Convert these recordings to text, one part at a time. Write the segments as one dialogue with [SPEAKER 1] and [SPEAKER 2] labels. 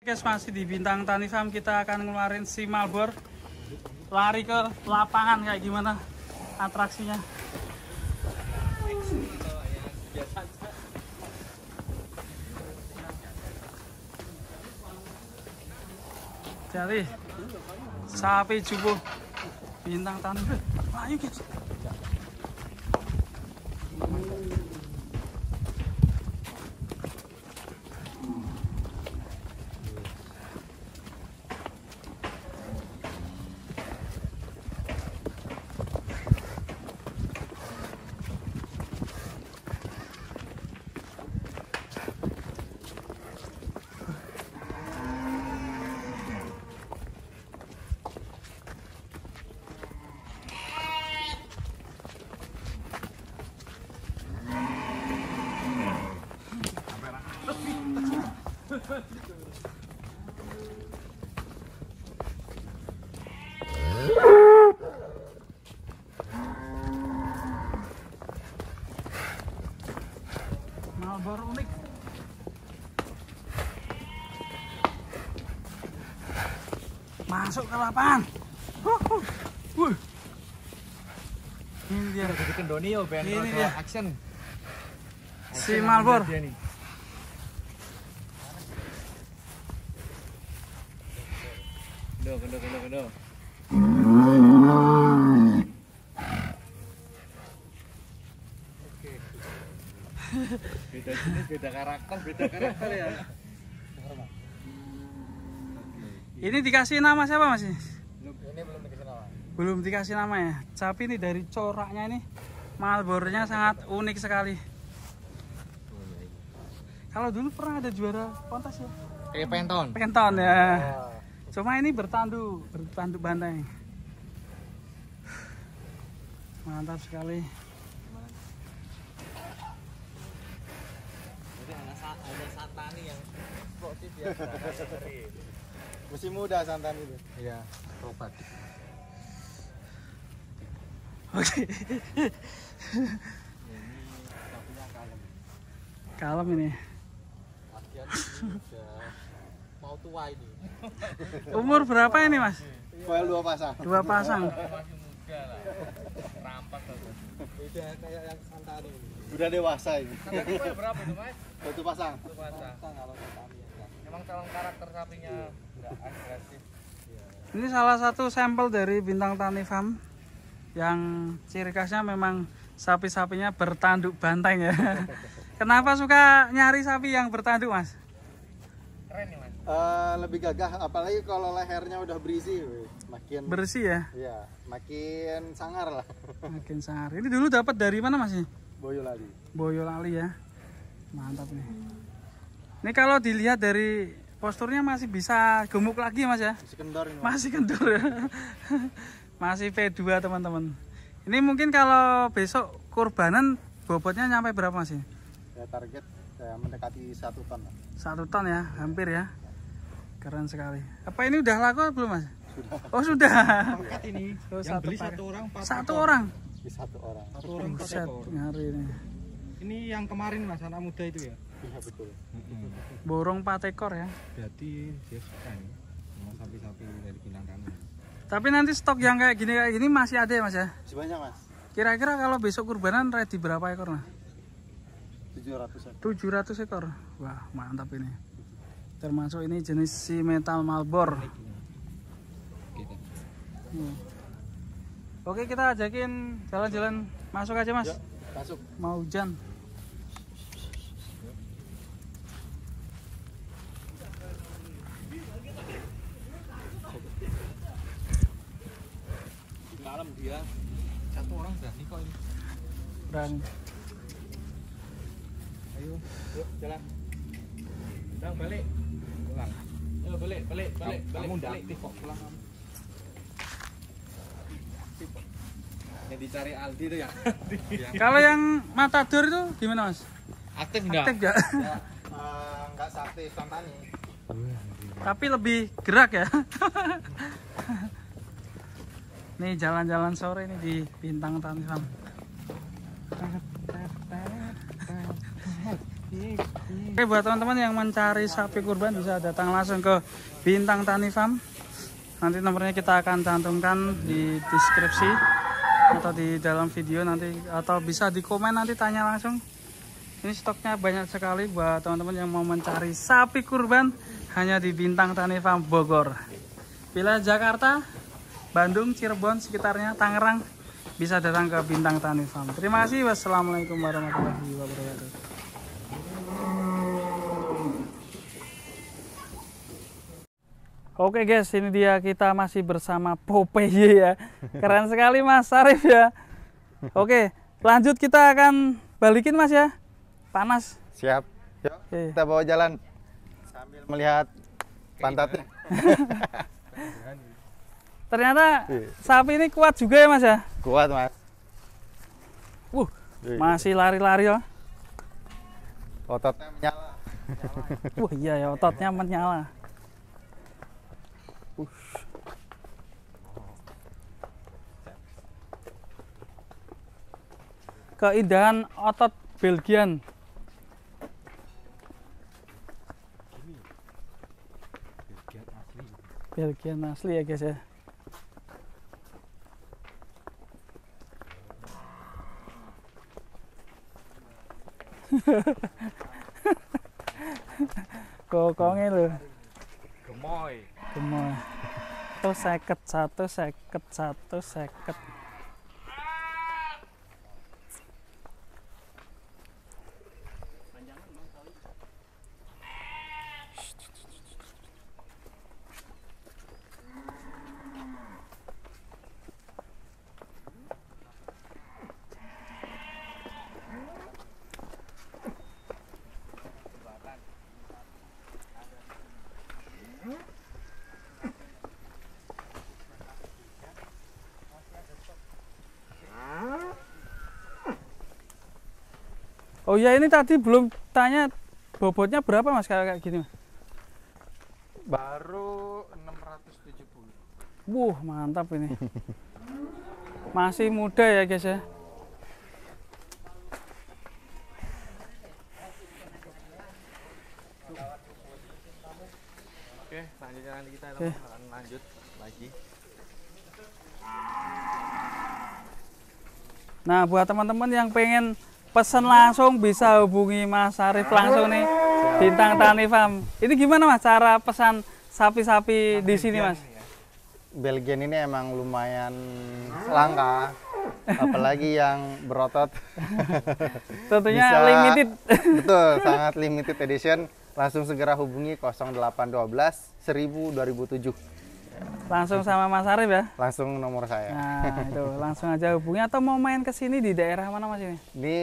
[SPEAKER 1] Guys, masih di Bintang Tani Farm, kita akan ngeluarin si Malbor lari ke lapangan kayak gimana atraksinya. Jadi sapi jubo Bintang Tani Farm. Ayo guys. Malbor unik. Masuk ke lapangan. Ini dia.
[SPEAKER 2] Jadi kendoni yo ben
[SPEAKER 1] Ini dia.
[SPEAKER 2] action.
[SPEAKER 1] Si Malbor.
[SPEAKER 2] Kendo. Oke. Beda jenis, beda karakter ya.
[SPEAKER 1] Ini dikasih nama siapa Mas?
[SPEAKER 2] Ini belum dikasih nama.
[SPEAKER 1] Belum dikasih nama ya. Tapi ini dari coraknya ini Malbornya sangat unik sekali. Kalau dulu pernah ada juara kontes ya?
[SPEAKER 2] Kayak penton.
[SPEAKER 1] Penton ya. Cuma ini bertanduk bantai. Mantap sekali.
[SPEAKER 2] Jadi ada Santani yang sportif ya.
[SPEAKER 3] Masih muda Santani itu.
[SPEAKER 2] Iya, obat.
[SPEAKER 1] Oke.
[SPEAKER 2] Ini sapinya kalem.
[SPEAKER 1] Kalem ini.
[SPEAKER 2] Latihan sudah mau tua ini.
[SPEAKER 1] Umur berapa ini Mas?
[SPEAKER 3] Dua pasang.
[SPEAKER 1] 2 pasang.
[SPEAKER 2] Masih muda lah. Rampak lah.
[SPEAKER 3] Beda kayak yang Santani ini. Udah dewasa ini.
[SPEAKER 2] Santani berapa itu, Mas?
[SPEAKER 3] 1 pasang.
[SPEAKER 2] Satu pasang.
[SPEAKER 3] Kalau Santani ya.
[SPEAKER 2] Emang kalau karakter sapinya enggak agresif.
[SPEAKER 1] Ini salah satu sampel dari Bintang Tani Farm yang ciri khasnya memang sapi-sapinya bertanduk banteng ya. Kenapa suka nyari sapi yang bertanduk Mas?
[SPEAKER 2] Keren nih, Mas.
[SPEAKER 3] Lebih gagah, apalagi kalau lehernya udah berisi, makin
[SPEAKER 1] Bersih ya,
[SPEAKER 3] Iya, makin sangar lah.
[SPEAKER 1] makin sangar. Ini dulu dapat dari mana Mas?
[SPEAKER 3] Boyolali.
[SPEAKER 1] Boyolali ya, mantap nih. Ini kalau dilihat dari posturnya masih bisa gemuk lagi Mas ya?
[SPEAKER 3] Masih kendor ini.
[SPEAKER 1] Masih kendur ya. Masih P2 teman-teman. Ini mungkin kalau besok kurbanan bobotnya nyampe berapa Mas?
[SPEAKER 3] Ya, target mendekati 1 ton lah.
[SPEAKER 1] 1 ton ya, hampir ya. Keren sekali. Apa ini udah laku belum Mas?
[SPEAKER 3] Sudah.
[SPEAKER 1] Oh sudah.
[SPEAKER 2] Angkat ini.
[SPEAKER 1] Oh,
[SPEAKER 2] Yang beli
[SPEAKER 1] paket.
[SPEAKER 2] 1 orang 4
[SPEAKER 1] Satu orang.
[SPEAKER 3] Di 1 orang.
[SPEAKER 2] Satu orang 4
[SPEAKER 1] Buset,
[SPEAKER 2] ekor.
[SPEAKER 1] ngari ini.
[SPEAKER 2] Ini yang kemarin Mas, anak muda itu ya.
[SPEAKER 3] Iya betul.
[SPEAKER 1] Borong 4 ekor ya.
[SPEAKER 2] Berarti dia suka nih sama sapi-sapi dari Bintang Tani.
[SPEAKER 1] Tapi nanti stok yang kayak gini masih ada ya Mas ya?
[SPEAKER 3] Masih banyak Mas.
[SPEAKER 1] Kira-kira kalau besok kurbanan ready berapa ekor nah?
[SPEAKER 3] 700 ekor.
[SPEAKER 1] 700 ekor. Wah, mantap ini. Termasuk ini jenis si metal Malbor.
[SPEAKER 2] Gitu.
[SPEAKER 1] Oke, kita ajakin jalan-jalan masuk aja Mas.
[SPEAKER 3] Yuk, masuk.
[SPEAKER 1] Mau hujan.
[SPEAKER 2] Malam dia 1 orang berani kok ini.
[SPEAKER 1] Berani.
[SPEAKER 2] Ayo, yuk jalan. Bang balik. Pulang. Ayo balik. Kamu enggak aktif kok, pulang kamu. Yang dicari Aldi itu ya.
[SPEAKER 1] Kalau yang matador itu gimana Mas?
[SPEAKER 2] Aktif enggak?
[SPEAKER 1] Aktif nggak?
[SPEAKER 3] Ya, enggak seaktif Santani.
[SPEAKER 1] Tapi lebih gerak ya. Nih jalan-jalan sore ini di Bintang Tani Farm. Oke, buat teman-teman yang mencari sapi kurban bisa datang langsung ke Bintang Tani Farm. Nanti nomornya kita akan cantumkan di deskripsi atau di dalam video nanti, atau bisa di komen nanti tanya langsung. Ini stoknya banyak sekali buat teman-teman yang mau mencari sapi kurban hanya di Bintang Tani Farm Bogor. Bila Jakarta, Bandung, Cirebon sekitarnya, Tangerang bisa datang ke Bintang Tani Farm. Terima kasih. Wassalamualaikum warahmatullahi wabarakatuh. Oke guys, ini dia kita masih bersama Popeye ya. Keren sekali Mas Sarif ya. Oke, lanjut kita akan balikin Mas ya. Panas.
[SPEAKER 3] Siap. Yuk, kita bawa jalan sambil melihat pantatnya.
[SPEAKER 1] Ternyata sapi ini kuat juga ya Mas ya.
[SPEAKER 3] Kuat Mas.
[SPEAKER 1] Masih lari-lari ya.
[SPEAKER 3] Ototnya menyala.
[SPEAKER 1] Wah iya ya, ototnya menyala. Keindahan otot Belgian. Belgian asli ya guys ya. Kokongnya loh.
[SPEAKER 2] Gemoy.
[SPEAKER 1] Gemoy. 150. Oh ya, ini tadi belum tanya bobotnya berapa Mas kayak gini Mas?
[SPEAKER 3] Baru 670.
[SPEAKER 1] Wuh, mantap ini. Masih muda ya guys ya.
[SPEAKER 2] Oke, selanjutnya nanti kita akan lanjut lagi.
[SPEAKER 1] Nah, buat teman-teman yang pengen pesan langsung bisa hubungi Mas Sarif langsung nih, Bintang Tani Farm. Ini gimana Mas cara pesan sapi-sapi di sini Mas?
[SPEAKER 3] Belgian ini emang lumayan langka, apalagi yang berotot.
[SPEAKER 1] Tentunya
[SPEAKER 3] Bisa,
[SPEAKER 1] limited.
[SPEAKER 3] Betul, sangat limited edition. Langsung segera hubungi 0812 1000 2007.
[SPEAKER 1] Langsung sama Mas Sarif ya?
[SPEAKER 3] Langsung nomor saya.
[SPEAKER 1] Nah, itu langsung aja hubungi, atau mau main ke sini di daerah mana Mas ini?
[SPEAKER 3] Ini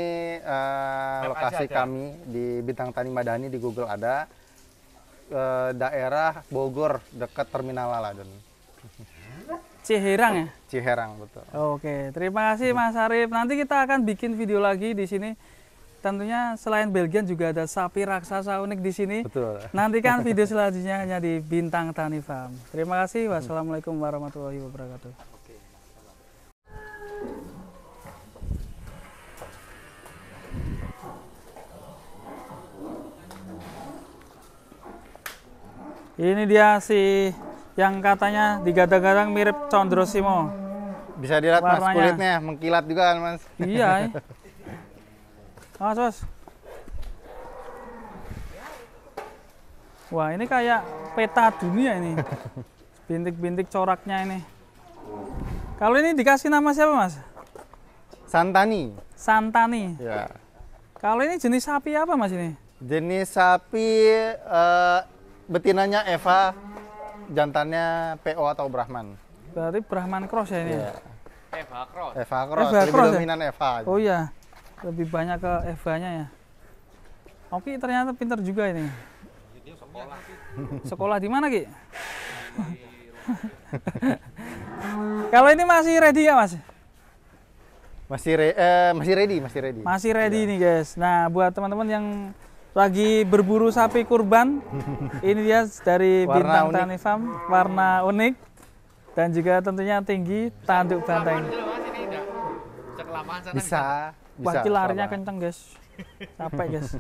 [SPEAKER 3] lokasi kami di Bintang Tani Madani, di Google ada. Daerah Bogor dekat Terminal Laladon.
[SPEAKER 1] Ciherang ya?
[SPEAKER 3] Ciherang, betul.
[SPEAKER 1] Oke, terima kasih Mas Sarif. Nanti kita akan bikin video lagi di sini. Tentunya selain Belgian juga ada sapi raksasa unik di sini.
[SPEAKER 3] Betul.
[SPEAKER 1] Nantikan video selanjutnya hanya di Bintang Tani Farm. Terima kasih. Wassalamualaikum warahmatullahi wabarakatuh. Ini dia si yang katanya digadang-gadang mirip Condrosimo.
[SPEAKER 3] Bisa dilihat Mas,
[SPEAKER 1] Warnanya.
[SPEAKER 3] kulitnya mengkilat juga kan Mas.
[SPEAKER 1] Iya. Awas, Mas. Wah, ini kayak peta dunia ini. Bintik-bintik coraknya ini. Kalau ini dikasih nama siapa, Mas?
[SPEAKER 3] Santani.
[SPEAKER 1] Santani.
[SPEAKER 3] Ya.
[SPEAKER 1] Kalau ini jenis sapi apa, Mas ini?
[SPEAKER 3] Jenis sapi betinanya Eva, jantannya PO atau Brahman.
[SPEAKER 1] Berarti Brahman Cross ya ini.
[SPEAKER 3] Ya.
[SPEAKER 2] Eva Cross.
[SPEAKER 3] Eva Cross,
[SPEAKER 1] Eva
[SPEAKER 3] lebih
[SPEAKER 1] Cross ya?
[SPEAKER 3] dominan Eva.
[SPEAKER 1] Oh iya, lebih banyak ke Eva-nya ya. Oke, ternyata pintar juga ini.
[SPEAKER 2] Sekolah.
[SPEAKER 1] Sekolah di mana, Ki? Kalau ini masih ready ya, Mas?
[SPEAKER 3] Masih ready.
[SPEAKER 1] Masih ready nih, guys. Nah, buat teman-teman yang lagi berburu sapi kurban, ini dia dari
[SPEAKER 3] Warna
[SPEAKER 1] Bintang
[SPEAKER 3] unik.
[SPEAKER 1] Tani Farm, warna unik dan juga tentunya tinggi, tanduk banteng.
[SPEAKER 3] Bisa.
[SPEAKER 1] Wah, ini larinya
[SPEAKER 3] coba.
[SPEAKER 1] kenceng, guys. Capek, guys.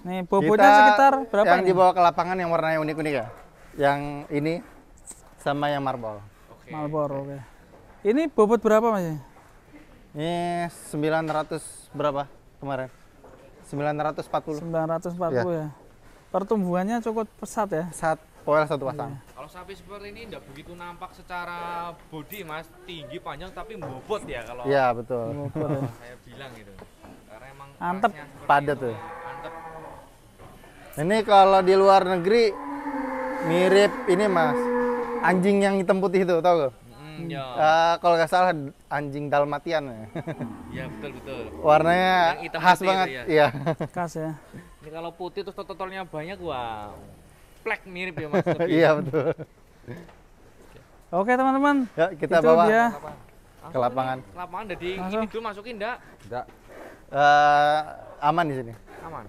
[SPEAKER 1] Nih bobotnya sekitar berapa
[SPEAKER 3] yang
[SPEAKER 1] ini?
[SPEAKER 3] dibawa ke lapangan yang warnanya unik-unik ya. Yang ini sama yang marble.
[SPEAKER 2] Oke.
[SPEAKER 1] Marlboro, oke. Ini bobot berapa Mas?
[SPEAKER 3] Ini 900 berapa kemarin? 940.
[SPEAKER 1] 940 ya. Pertumbuhannya cukup pesat ya.
[SPEAKER 3] Saat poel satu pasang.
[SPEAKER 2] Kalau sapi seperti ini tidak begitu nampak secara body mas, tinggi panjang tapi bobot ya kalau
[SPEAKER 3] Iya, betul.
[SPEAKER 1] Bobot ya.
[SPEAKER 2] saya bilang gitu. Karena emang
[SPEAKER 1] Antep.
[SPEAKER 2] rasnya seperti
[SPEAKER 3] Padat
[SPEAKER 2] itu.
[SPEAKER 3] tuh.
[SPEAKER 2] Antep.
[SPEAKER 3] Ini kalau di luar negeri mirip ini Mas. Anjing yang hitam putih itu, tahu gak?
[SPEAKER 2] Ya.
[SPEAKER 3] Kalau nggak salah anjing Dalmatian.
[SPEAKER 2] Ya betul.
[SPEAKER 3] Warnanya
[SPEAKER 2] Yang hitam
[SPEAKER 3] khas
[SPEAKER 2] putih
[SPEAKER 3] banget.
[SPEAKER 2] itu ya.
[SPEAKER 3] Iya.
[SPEAKER 1] Khas ya.
[SPEAKER 2] Ini kalau putih terus totolnya banyak, wah. Plek mirip ya mas. lebih.
[SPEAKER 3] Iya, betul.
[SPEAKER 1] Oke teman-teman.
[SPEAKER 3] Ya, kita
[SPEAKER 1] Itu
[SPEAKER 3] bawa
[SPEAKER 1] dia.
[SPEAKER 3] ke lapangan.
[SPEAKER 2] Lapangan udah di
[SPEAKER 1] Langsung.
[SPEAKER 2] ini dulu masukin enggak?
[SPEAKER 3] Aman di sini.
[SPEAKER 2] Aman.